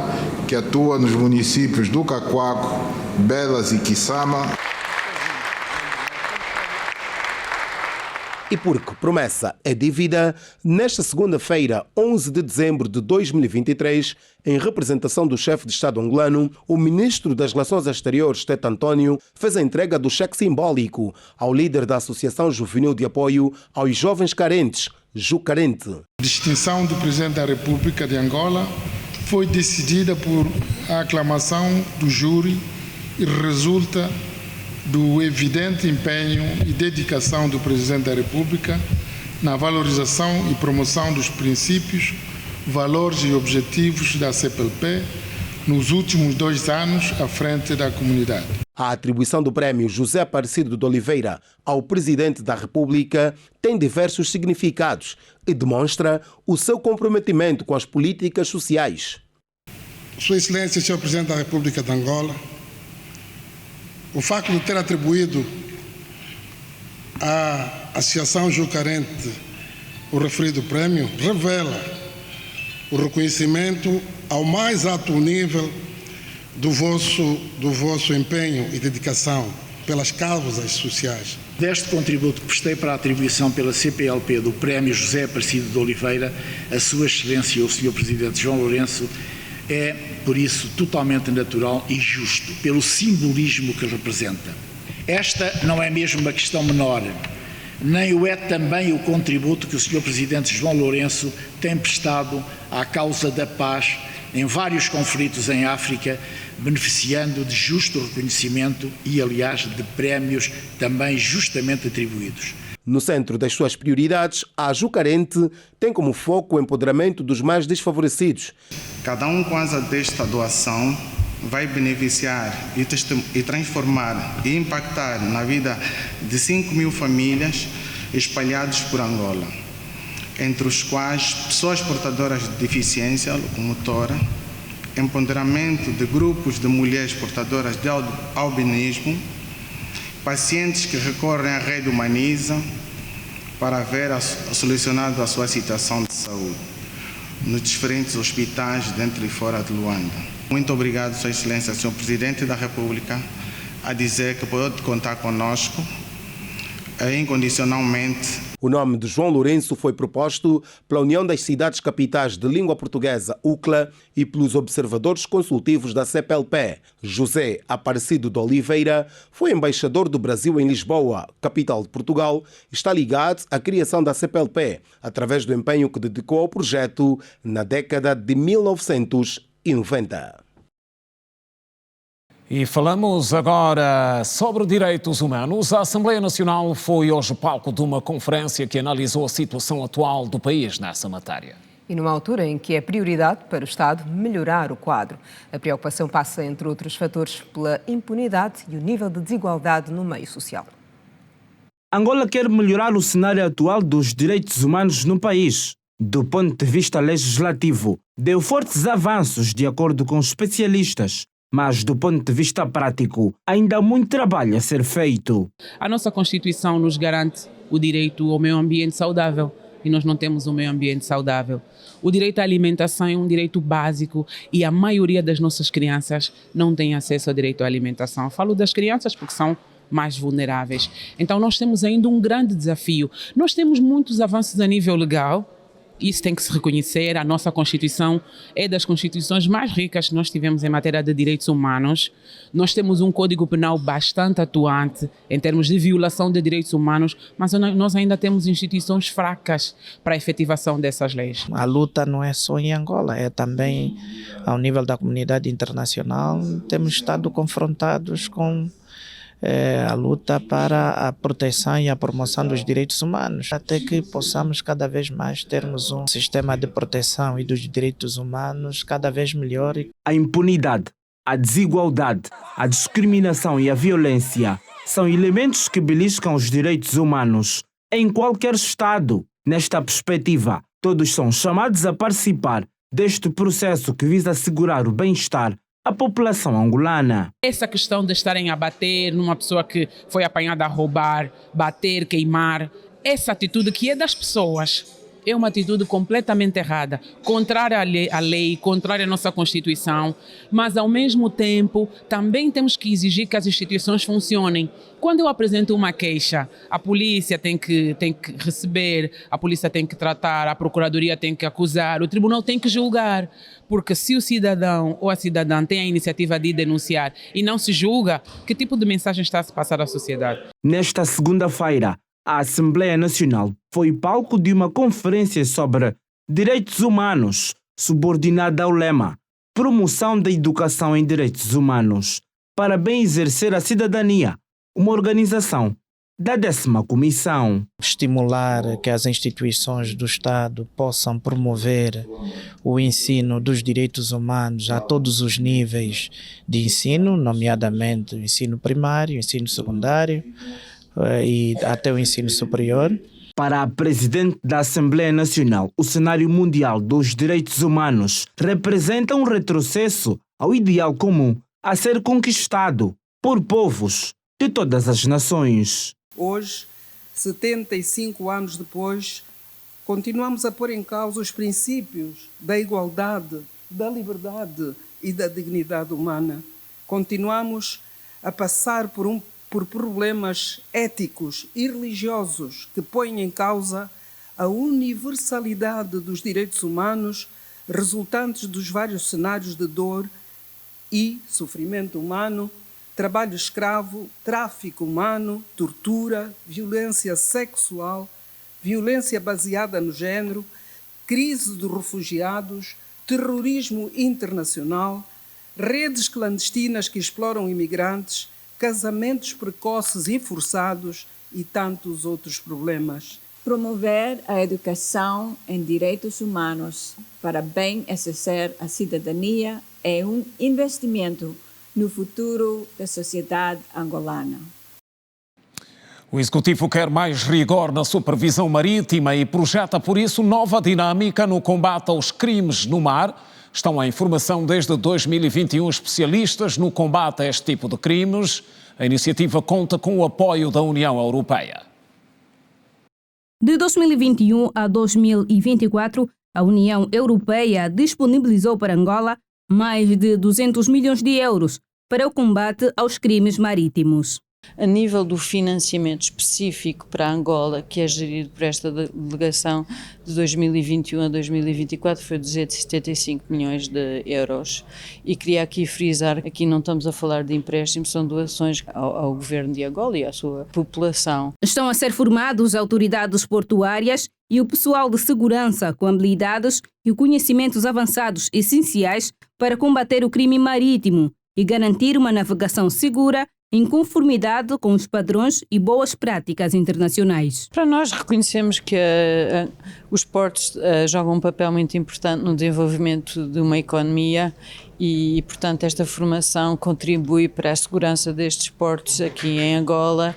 que atua nos municípios do Cacoaco, Belas e Quissama. E porque promessa é dívida, nesta segunda-feira, 11 de dezembro de 2023, em representação do chefe de Estado angolano, o Ministro das Relações Exteriores, Tete António, fez a entrega do cheque simbólico ao líder da Associação Juvenil de Apoio aos Jovens Carentes, Jucarente. A distinção do Presidente da República de Angola foi decidida por aclamação do júri e resulta do evidente empenho e dedicação do Presidente da República na valorização e promoção dos princípios, valores e objetivos da CPLP nos últimos 2 anos à frente da comunidade. A atribuição do prémio José Aparecido de Oliveira ao Presidente da República tem diversos significados e demonstra o seu comprometimento com as políticas sociais. Sua Excelência, Sr. Presidente da República de Angola, o facto de ter atribuído à Associação Jucarente o referido prémio revela o reconhecimento ao mais alto nível do vosso empenho e dedicação pelas causas sociais. Deste contributo que prestei para a atribuição pela CPLP do Prémio José Aparecido de Oliveira, a Sua Excelência, o Sr. Presidente João Lourenço, é, por isso, totalmente natural e justo, pelo simbolismo que representa. Esta não é mesmo uma questão menor, nem o é também o contributo que o Sr. Presidente João Lourenço tem prestado à causa da paz em vários conflitos em África, beneficiando de justo reconhecimento e, aliás, de prémios também justamente atribuídos. No centro das suas prioridades, a Jucarente tem como foco o empoderamento dos mais desfavorecidos. Cada um com asa desta doação vai beneficiar e transformar e impactar na vida de 5 mil famílias espalhadas por Angola, entre os quais pessoas portadoras de deficiência locomotora, empoderamento de grupos de mulheres portadoras de albinismo, pacientes que recorrem à rede Humaniza para ver solucionado a sua situação de saúde nos diferentes hospitais dentro e fora de Luanda. Muito obrigado, Sua Excelência, Sr. Presidente da República, a dizer que pode contar conosco incondicionalmente. O nome de João Lourenço foi proposto pela União das Cidades Capitais de Língua Portuguesa, UCLA, e pelos observadores consultivos da CPLP. José Aparecido de Oliveira foi embaixador do Brasil em Lisboa, capital de Portugal, e está ligado à criação da CPLP, através do empenho que dedicou ao projeto na década de 1990. E falamos agora sobre direitos humanos. A Assembleia Nacional foi hoje palco de uma conferência que analisou a situação atual do país nessa matéria. E numa altura em que é prioridade para o Estado melhorar o quadro. A preocupação passa, entre outros fatores, pela impunidade e o nível de desigualdade no meio social. Angola quer melhorar o cenário atual dos direitos humanos no país. Do ponto de vista legislativo, deu fortes avanços de acordo com especialistas, Mas, do ponto de vista prático, ainda há muito trabalho a ser feito. A nossa Constituição nos garante o direito ao meio ambiente saudável e nós não temos um meio ambiente saudável. O direito à alimentação é um direito básico e a maioria das nossas crianças não tem acesso ao direito à alimentação. Eu falo das crianças porque são mais vulneráveis. Então nós temos ainda um grande desafio. Nós temos muitos avanços a nível legal. Isso tem que se reconhecer. A nossa Constituição é das Constituições mais ricas que nós tivemos em matéria de direitos humanos. Nós temos um Código Penal bastante atuante em termos de violação de direitos humanos, mas nós ainda temos instituições fracas para a efetivação dessas leis. A luta não é só em Angola, é também ao nível da comunidade internacional. Temos estado confrontados com a luta para a proteção e a promoção dos direitos humanos, até que possamos cada vez mais termos um sistema de proteção e dos direitos humanos cada vez melhor. A impunidade, a desigualdade, a discriminação e a violência são elementos que beliscam os direitos humanos em qualquer Estado. Nesta perspectiva, todos são chamados a participar deste processo que visa assegurar o bem-estar à população angolana. Essa questão de estarem a bater numa pessoa que foi apanhada a roubar, bater, queimar, essa atitude que é das pessoas, é uma atitude completamente errada, contrária à lei, contrária à nossa Constituição, mas ao mesmo tempo também temos que exigir que as instituições funcionem. Quando eu apresento uma queixa, a polícia tem que receber, a polícia tem que tratar, a procuradoria tem que acusar, o tribunal tem que julgar, porque se o cidadão ou a cidadã tem a iniciativa de denunciar e não se julga, que tipo de mensagem está a se passar à sociedade? Nesta segunda-feira, a Assembleia Nacional foi palco de uma conferência sobre direitos humanos, subordinada ao lema Promoção da Educação em Direitos Humanos, para bem exercer a cidadania, uma organização da 10ª Comissão. Estimular que as instituições do Estado possam promover o ensino dos direitos humanos a todos os níveis de ensino, nomeadamente o ensino primário, o ensino secundário, e até o ensino superior. Para a Presidente da Assembleia Nacional, o cenário mundial dos direitos humanos representa um retrocesso ao ideal comum a ser conquistado por povos de todas as nações. Hoje, 75 anos depois, continuamos a pôr em causa os princípios da igualdade, da liberdade e da dignidade humana. Continuamos a passar por problemas éticos e religiosos que põem em causa a universalidade dos direitos humanos resultantes dos vários cenários de dor e sofrimento humano, trabalho escravo, tráfico humano, tortura, violência sexual, violência baseada no género, crise de refugiados, terrorismo internacional, redes clandestinas que exploram imigrantes, casamentos precoces e forçados e tantos outros problemas. Promover a educação em direitos humanos para bem exercer a cidadania é um investimento no futuro da sociedade angolana. O Executivo quer mais rigor na supervisão marítima e projeta, por isso, nova dinâmica no combate aos crimes no mar. Estão em formação desde 2021 especialistas no combate a este tipo de crimes. A iniciativa conta com o apoio da União Europeia. De 2021 a 2024, a União Europeia disponibilizou para Angola mais de 200 milhões de euros para o combate aos crimes marítimos. A nível do financiamento específico para Angola, que é gerido por esta delegação de 2021 a 2024, foi 275 milhões de euros. E queria aqui frisar, aqui não estamos a falar de empréstimos, são doações ao governo de Angola e à sua população. Estão a ser formados autoridades portuárias e o pessoal de segurança com habilidades e conhecimentos avançados essenciais para combater o crime marítimo e garantir uma navegação segura em conformidade com os padrões e boas práticas internacionais. Para nós reconhecemos que os portos jogam um papel muito importante no desenvolvimento de uma economia e, portanto, esta formação contribui para a segurança destes portos aqui em Angola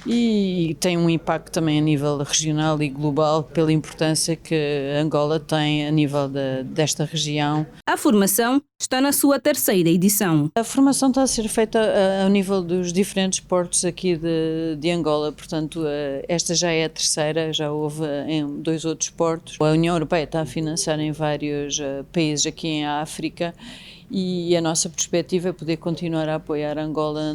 e tem um impacto também a nível regional e global pela importância que Angola tem a nível desta região. A formação está na sua 3ª edição. A formação está a ser feita ao nível dos diferentes portos aqui de Angola, portanto esta já é a 3ª, já houve em 2 outros portos. A União Europeia está a financiar em vários países aqui em África e a nossa perspectiva é poder continuar a apoiar Angola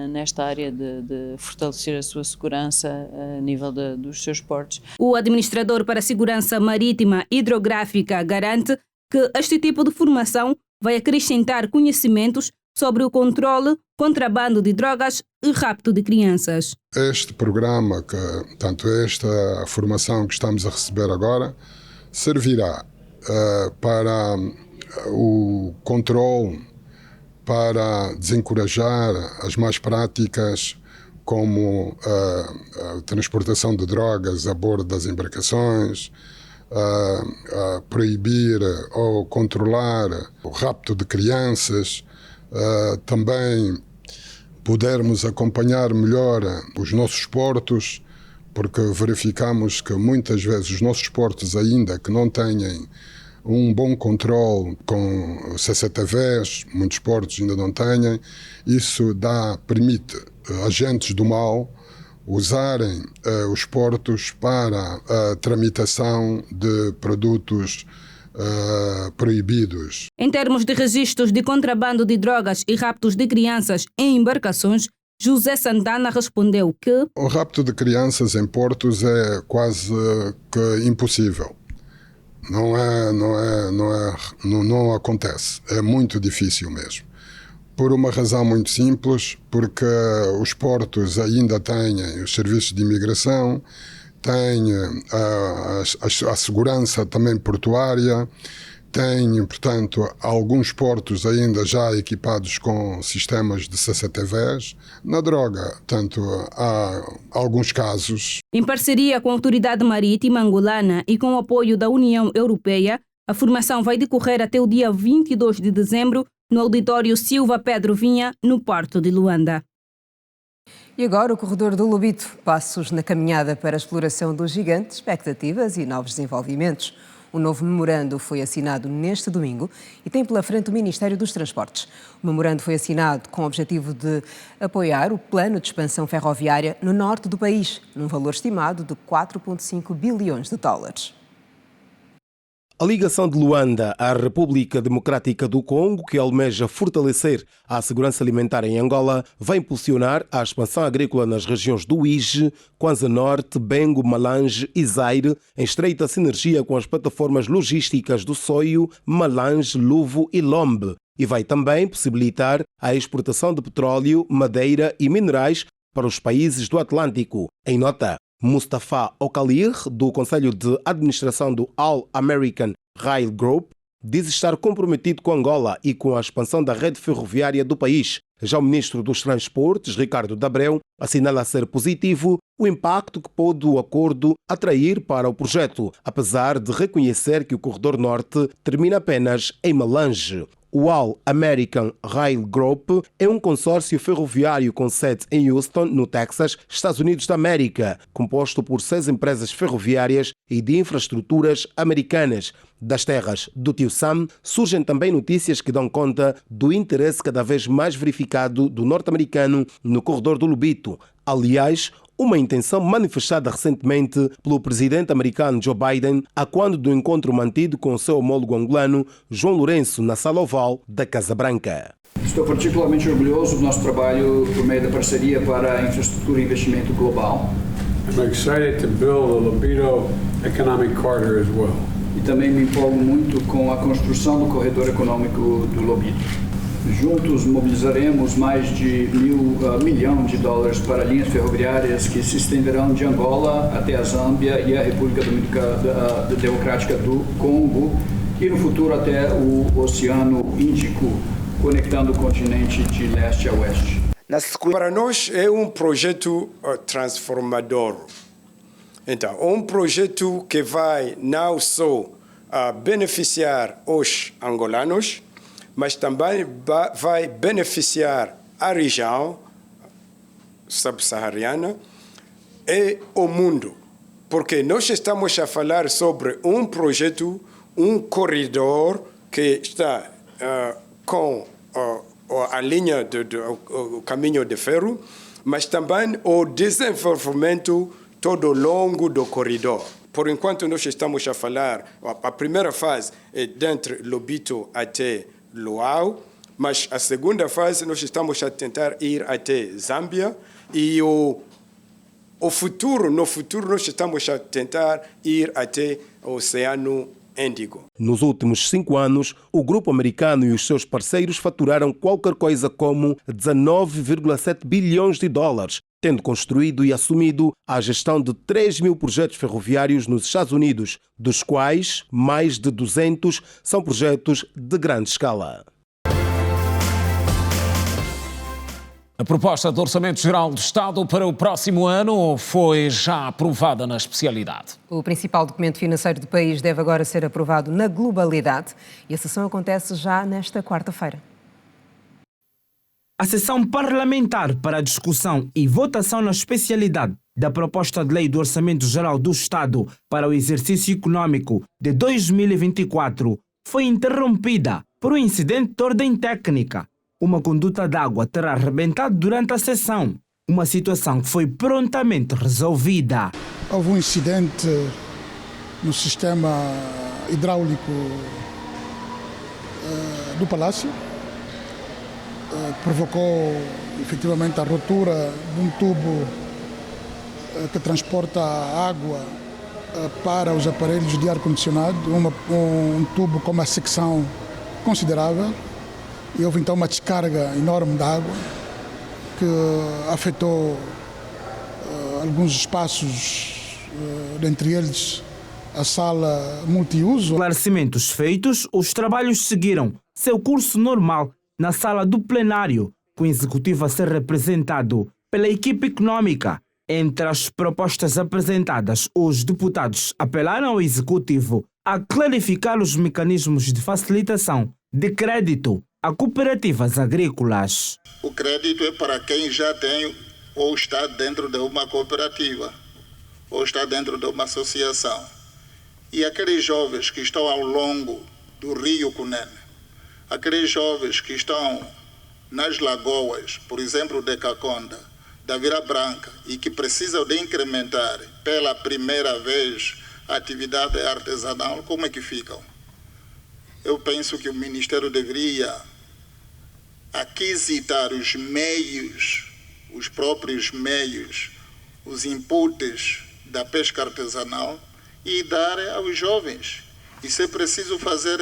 nesta área de fortalecer a sua segurança a nível dos seus portos. O administrador para a segurança marítima hidrográfica garante que este tipo de formação vai acrescentar conhecimentos sobre o controle, contrabando de drogas e rapto de crianças. Este programa, esta formação que estamos a receber agora, servirá para o controle, para desencorajar as más práticas, como a transportação de drogas a bordo das embarcações, proibir ou controlar o rapto de crianças, também podermos acompanhar melhor os nossos portos, porque verificamos que muitas vezes os nossos portos, ainda que não tenham um bom controle com CCTVs, muitos portos ainda não têm, isso permite agentes do mal usarem os portos para a tramitação de produtos proibidos. Em termos de registros de contrabando de drogas e raptos de crianças em embarcações, José Santana respondeu que o rapto de crianças em portos é quase que impossível. Não acontece. É muito difícil mesmo. Por uma razão muito simples, porque os portos ainda têm os serviços de imigração, têm a segurança também portuária, têm, portanto, alguns portos ainda já equipados com sistemas de CCTVs. Na droga, portanto, há alguns casos. Em parceria com a Autoridade Marítima Angolana e com o apoio da União Europeia, a formação vai decorrer até o dia 22 de dezembro no Auditório Silva Pedro Vinha, no Porto de Luanda. E agora o corredor do Lobito. Passos na caminhada para a exploração do gigante, expectativas e novos desenvolvimentos. O novo memorando foi assinado neste domingo e tem pela frente o Ministério dos Transportes. O memorando foi assinado com o objetivo de apoiar o plano de expansão ferroviária no norte do país, num valor estimado de 4,5 bilhões de dólares. A ligação de Luanda à República Democrática do Congo, que almeja fortalecer a segurança alimentar em Angola, vai impulsionar a expansão agrícola nas regiões do Uíge, Kwanza Norte, Bengo, Malange e Zaire, em estreita sinergia com as plataformas logísticas do Soio, Malange, Luvo e Lombe, e vai também possibilitar a exportação de petróleo, madeira e minerais para os países do Atlântico. Em nota, Mustafa Okalir, do Conselho de Administração do All American Rail Group, diz estar comprometido com Angola e com a expansão da rede ferroviária do país. Já o ministro dos Transportes, Ricardo Dabreu, assinala ser positivo o impacto que pode o acordo atrair para o projeto, apesar de reconhecer que o Corredor Norte termina apenas em Malange. O All American Rail Group é um consórcio ferroviário com sede em Houston, no Texas, Estados Unidos da América, composto por 6 empresas ferroviárias e de infraestruturas americanas. Das terras do Tio Sam surgem também notícias que dão conta do interesse cada vez mais verificado do norte-americano no corredor do Lobito. Aliás, uma intenção manifestada recentemente pelo presidente americano Joe Biden, a quando do encontro mantido com o seu homólogo angolano João Lourenço na Sala Oval da Casa Branca. Estou particularmente orgulhoso do nosso trabalho por meio da parceria para a infraestrutura e investimento global. I'm excited to build the Lobito Economic Corridor as well. E também me empolgo muito com a construção do corredor econômico do Lobito. Juntos mobilizaremos mais de $1 milhão para linhas ferroviárias que se estenderão de Angola até a Zâmbia e a República Democrática do Congo e no futuro até o Oceano Índico, conectando o continente de leste a oeste. Para nós é um projeto transformador. Então, um projeto que vai não só beneficiar os angolanos, mas também vai beneficiar a região subsaariana, é o mundo, porque nós estamos a falar sobre um projeto, um corredor que está com a linha do caminho de ferro, mas também o desenvolvimento todo longo do corredor. Por enquanto, nós estamos a falar, a primeira fase é dentro do Lobito até Luau, mas a segunda fase nós estamos a tentar ir até Zâmbia e no futuro nós estamos a tentar ir até o Oceano Índico. Nos últimos 5 anos, o grupo americano e os seus parceiros faturaram qualquer coisa como 19,7 bilhões de dólares, tendo construído e assumido a gestão de 3 mil projetos ferroviários nos Estados Unidos, dos quais mais de 200 são projetos de grande escala. A proposta do Orçamento Geral do Estado para o próximo ano foi já aprovada na especialidade. O principal documento financeiro do país deve agora ser aprovado na globalidade e a sessão acontece já nesta quarta-feira. A sessão parlamentar para a discussão e votação na especialidade da proposta de lei do Orçamento Geral do Estado para o exercício econômico de 2024 foi interrompida por um incidente de ordem técnica. Uma conduta d'água terá arrebentado durante a sessão, uma situação que foi prontamente resolvida. Houve um incidente no sistema hidráulico do Palácio, que provocou efetivamente a ruptura de um tubo que transporta água para os aparelhos de ar-condicionado, um tubo com uma secção considerável. E houve então uma descarga enorme de água que afetou alguns espaços, dentre eles a sala multiuso. Esclarecimentos feitos, os trabalhos seguiram seu curso normal na sala do plenário, com o executivo a ser representado pela equipe econômica. Entre as propostas apresentadas, os deputados apelaram ao executivo a clarificar os mecanismos de facilitação de crédito a cooperativas agrícolas. O crédito é para quem já tem ou está dentro de uma cooperativa ou está dentro de uma associação. E aqueles jovens que estão ao longo do rio Cunene, aqueles jovens que estão nas lagoas, por exemplo, de Caconda, da Vila Branca, e que precisam de incrementar pela primeira vez a atividade artesanal, como é que ficam? Eu penso que o Ministério deveria aquisitar os meios, os próprios meios, os inputs da pesca artesanal e dar aos jovens. E se é preciso fazer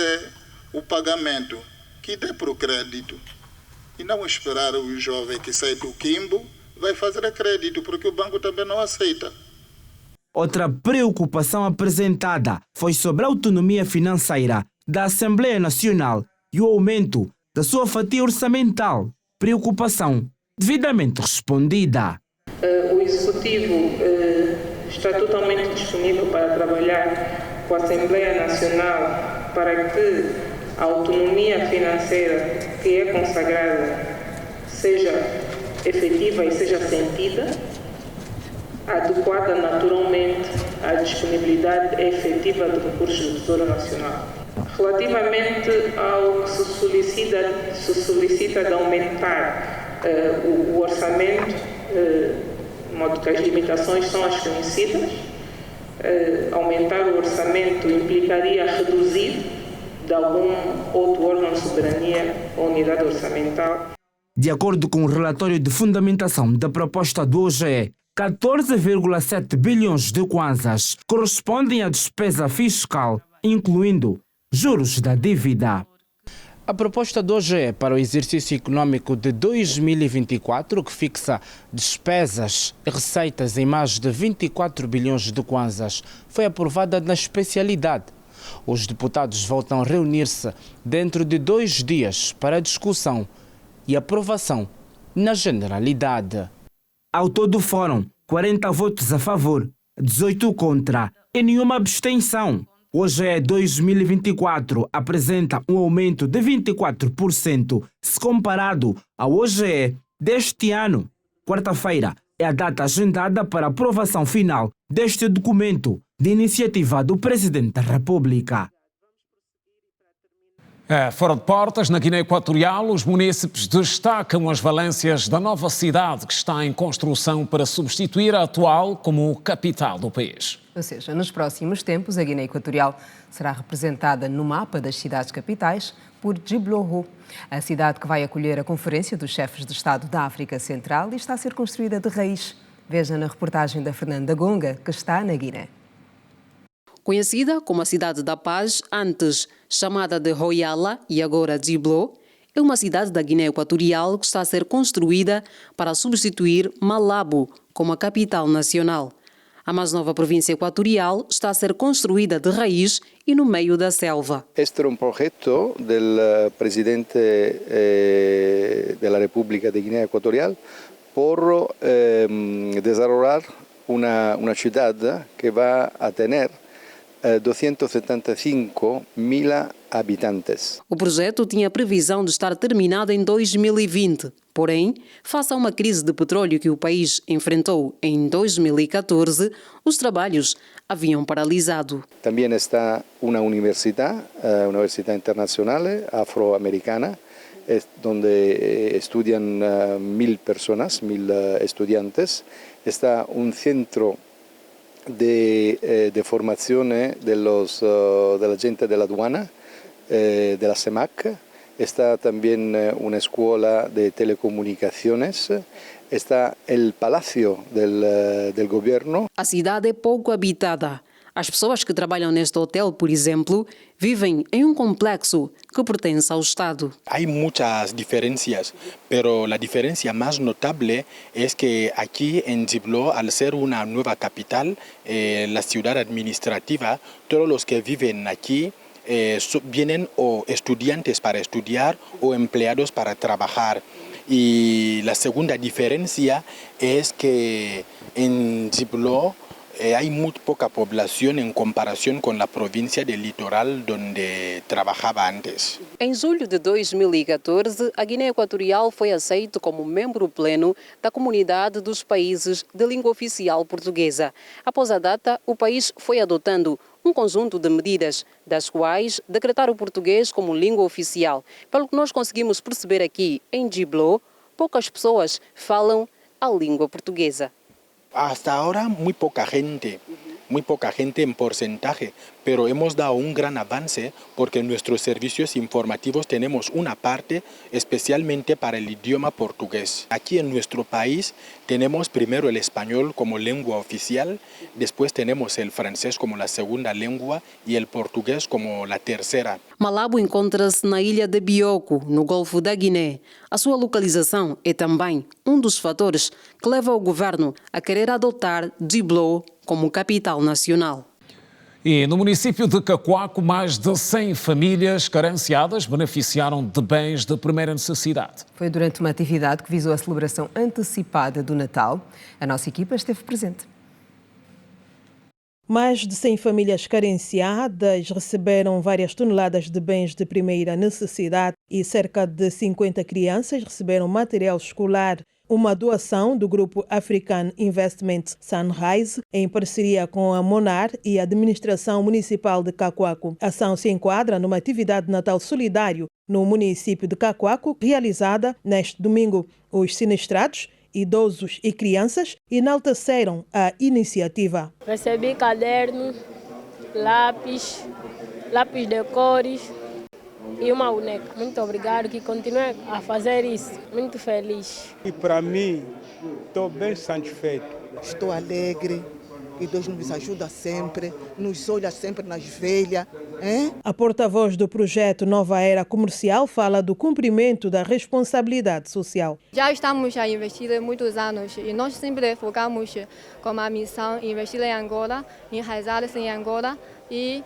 o pagamento, que dê para o crédito. E não esperar o jovem que sai do quimbo, vai fazer crédito, porque o banco também não aceita. Outra preocupação apresentada foi sobre a autonomia financeira da Assembleia Nacional e o aumento da sua fatia orçamental. Preocupação devidamente respondida. O Executivo está totalmente disponível para trabalhar com a Assembleia Nacional para que a autonomia financeira que é consagrada seja efetiva e seja sentida, adequada naturalmente à disponibilidade efetiva do recurso do Tesouro Nacional. Relativamente ao que se solicita de aumentar o orçamento, de modo que as limitações são as conhecidas, aumentar o orçamento implicaria reduzir de algum outro órgão de soberania ou unidade orçamental. De acordo com o relatório de fundamentação da proposta do OGE, 14,7 bilhões de kwanzas correspondem à despesa fiscal, incluindo juros da dívida. A proposta do OGE para o exercício econômico de 2024, que fixa despesas e receitas em mais de 24 bilhões de kwanzas, foi aprovada na especialidade. Os deputados voltam a reunir-se dentro de 2 dias para a discussão e aprovação na generalidade. Ao todo foram 40 votos a favor, 18 contra e nenhuma abstenção. O OGE 2024 apresenta um aumento de 24% se comparado ao OGE deste ano. Quarta-feira é a data agendada para aprovação final deste documento de iniciativa do Presidente da República. Fora de portas, na Guiné Equatorial, os munícipes destacam as valências da nova cidade que está em construção para substituir a atual como capital do país. Ou seja, nos próximos tempos, a Guiné Equatorial será representada no mapa das cidades capitais por Djibouti, a cidade que vai acolher a Conferência dos Chefes de Estado da África Central e está a ser construída de raiz. Veja na reportagem da Fernanda Gonga, que está na Guiné. Conhecida como a Cidade da Paz, antes chamada de Royala e agora Djibouti, é uma cidade da Guiné Equatorial que está a ser construída para substituir Malabo como a capital nacional. A mais nova província equatorial está a ser construída de raiz e no meio da selva. Este é um projeto do presidente da República de Guiné Equatorial por desenvolver uma cidade que vai ter 275.000 habitantes. O projeto tinha previsão de estar terminado em 2020. Porém, face a uma crise de petróleo que o país enfrentou em 2014, os trabalhos haviam paralisado. Também está uma universidade internacional afroamericana, onde estudam 1.000 pessoas, 1.000 estudiantes. Está um centro de formación de la gente de la aduana, de la CEMAC. Está también una escuela de telecomunicaciones. Está el palacio del gobierno. A cidade é pouco habitada. As pessoas que trabalham neste hotel, por exemplo, vivem em um complexo que pertence ao Estado. Há muitas diferenças, pero a diferença mais notável é que aqui em Djibouti, al ser uma nova capital, a cidade administrativa, todos os que vivem aqui vienen o estudiantes para estudar o empleados para trabalhar. E a segunda diferença é que em Djibouti hay muy poca población en comparación con la provincia del litoral donde trabajaba antes. Em julho de 2014, a Guiné Equatorial foi aceita como membro pleno da comunidade dos países de língua oficial portuguesa. Após a data, o país foi adotando um conjunto de medidas, das quais decretar o português como língua oficial. Pelo que nós conseguimos perceber aqui em Djibouti, poucas pessoas falam a língua portuguesa. Hasta ahora muy poca gente en porcentaje, pero hemos dado un gran avance porque en nuestros servicios informativos tenemos una parte especialmente para el idioma portugués. Aquí en nuestro país tenemos primero el español como lengua oficial, después tenemos el francés como la segunda lengua y el portugués como la tercera. Malabo encontra-se na ilha de Bioko, no Golfo da Guiné. A sua localização é também um dos fatores que leva o governo a querer adotar Djibouti como capital nacional. E no município de Cacoaco, mais de 100 famílias carenciadas beneficiaram de bens de primeira necessidade. Foi durante uma atividade que visou a celebração antecipada do Natal. A nossa equipa esteve presente. Mais de 100 famílias carenciadas receberam várias toneladas de bens de primeira necessidade e cerca de 50 crianças receberam material escolar. Uma doação do grupo African Investment Sunrise, em parceria com a Monar e a Administração Municipal de Cacoaco. A ação se enquadra numa atividade de Natal solidário no município de Cacoaco, realizada neste domingo. Os sinistrados, idosos e crianças enalteceram a iniciativa. Recebi caderno, lápis de cores e uma boneca. Muito obrigado, que continue a fazer isso. Muito feliz. E para mim, estou bem satisfeito. Estou alegre e Deus nos ajuda sempre, nos olha sempre nas velhas. A porta-voz do projeto Nova Era Comercial fala do cumprimento da responsabilidade social. Já estamos a investir há muitos anos e nós sempre focamos com a missão investir em Angola, enraizar-se em Angola e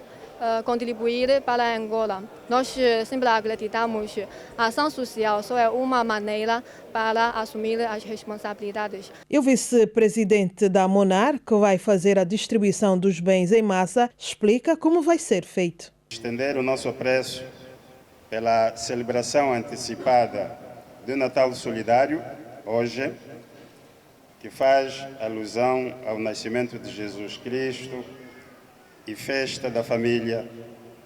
contribuir para Angola. Nós sempre acreditamos que a ação social só é uma maneira para assumir as responsabilidades. E o vice-presidente da Monar, que vai fazer a distribuição dos bens em massa, explica como vai ser feito. Estender o nosso apreço pela celebração antecipada do Natal Solidário, hoje, que faz alusão ao nascimento de Jesus Cristo, e festa da família,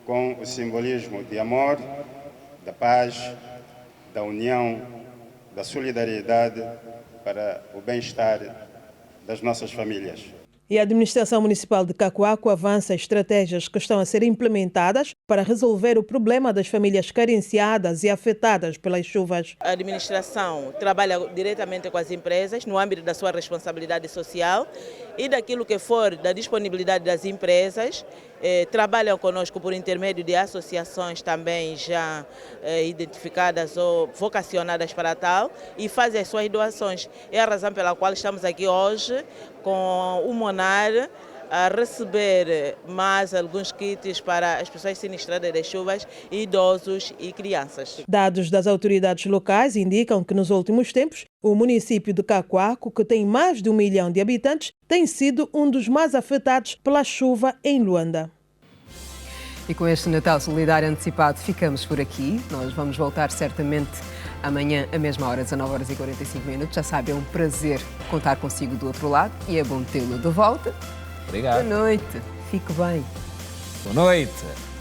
com o simbolismo de amor, da paz, da união, da solidariedade para o bem-estar das nossas famílias. E a administração municipal de Cacoaco avança estratégias que estão a ser implementadas para resolver o problema das famílias carenciadas e afetadas pelas chuvas. A administração trabalha diretamente com as empresas no âmbito da sua responsabilidade social e daquilo que for da disponibilidade das empresas, trabalham conosco por intermédio de associações também já identificadas ou vocacionadas para tal e fazem as suas doações. É a razão pela qual estamos aqui hoje com o MONAR a receber mais alguns kits para as pessoas sinistradas das chuvas, idosos e crianças. Dados das autoridades locais indicam que nos últimos tempos o município de Cacoaco, que tem mais de 1 milhão de habitantes, tem sido um dos mais afetados pela chuva em Luanda. E com este Natal Solidário antecipado ficamos por aqui. Nós vamos voltar certamente amanhã, à mesma hora, 19h45. Já sabe, é um prazer contar consigo do outro lado e é bom tê-lo de volta. Obrigado. Boa noite. Fique bem. Boa noite.